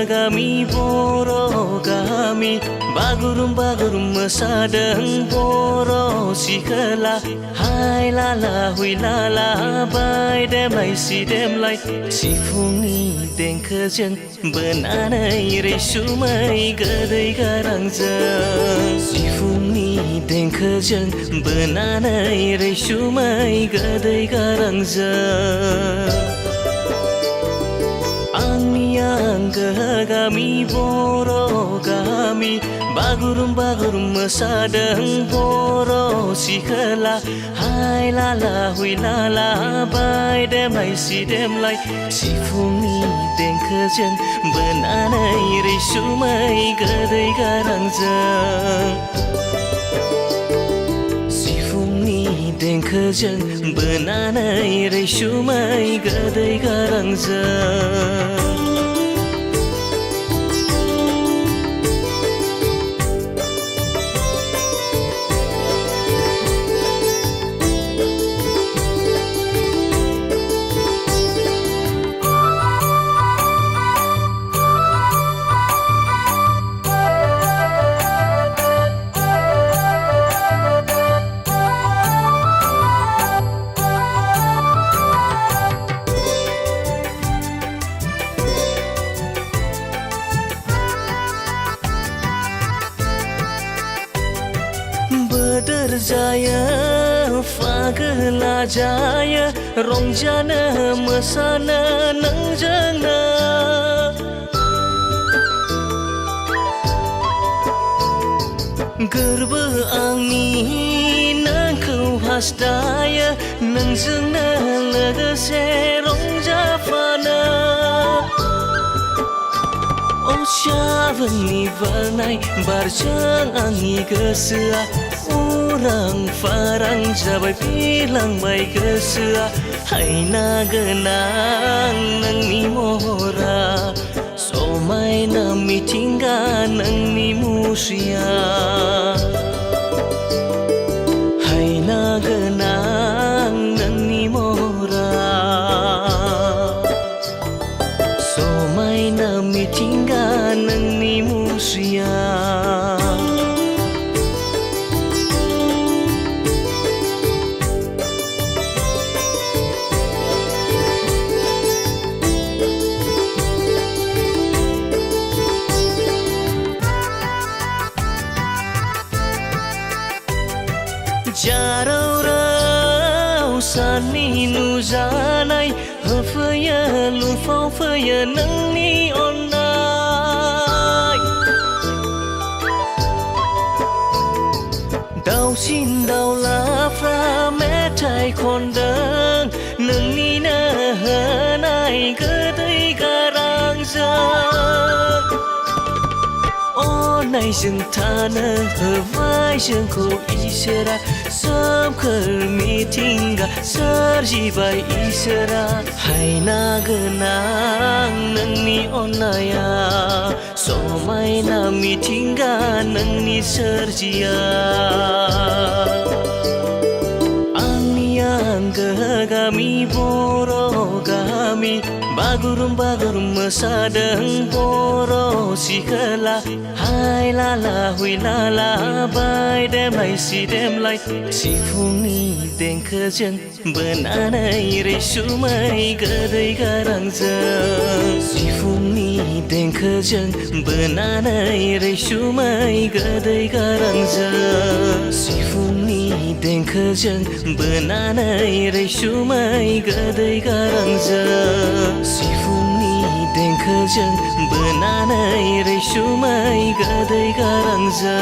Kami boro kami bagurum mesadeng boro sikala hai lala hui lala bai dem lai si dem lai si fungi deng kejeng benanai resumai gadai garangzeng si fungi deng kejeng benanai resumai gadai garangzeng kami boro kami bagurum mesadeng boro sikala hai lala hui lala bai dem lai si dem lai si fungi deng kejeng benanai resumai gadai garangzeng si fungi deng kejeng benanai resumai gadai garangzeng Jaya fagla jaya rongjana mesana nangjana gerba angni nangkau hasdaya nangjana legase rongjafana Syavani varnai barjang angi gesua Orang farang jabai bilang baik gesua Hai nagenang nang ni mohora Somai nami tingga nang ni musia Hai nagenang nang ni mohora Somai nami tingga nang ni musia Jarau sani nu janai hafaya lufau faya nang ni onai Dau sin dau la fra metai kondang nang ni na hanai gadai garang zang Onai jeng tanah hawai jeng ko isera Samkar mitingga sarjibai isera Hai nagenang nang ni onaya Somai na mitingga nang ni sarjia Ang yang gagami boro gami गामि बागुरुम बागुरुम मोसादों बर' सिखोला हाय लाला हुइ लाला बायदेमलाय सिदेमलाय सिफुंनि देंखोजों बोनानै रैसुमै गोदै गारांजों सिफुंनि देंखोजों बोनानै रैसुमै गोदै गारांजों सिफुंनि देंखोजों बोनानै रैसुमै गोदै गारांजों सिफुंनि देंखोजों बोनानै रैसुमै गोदै गारांजों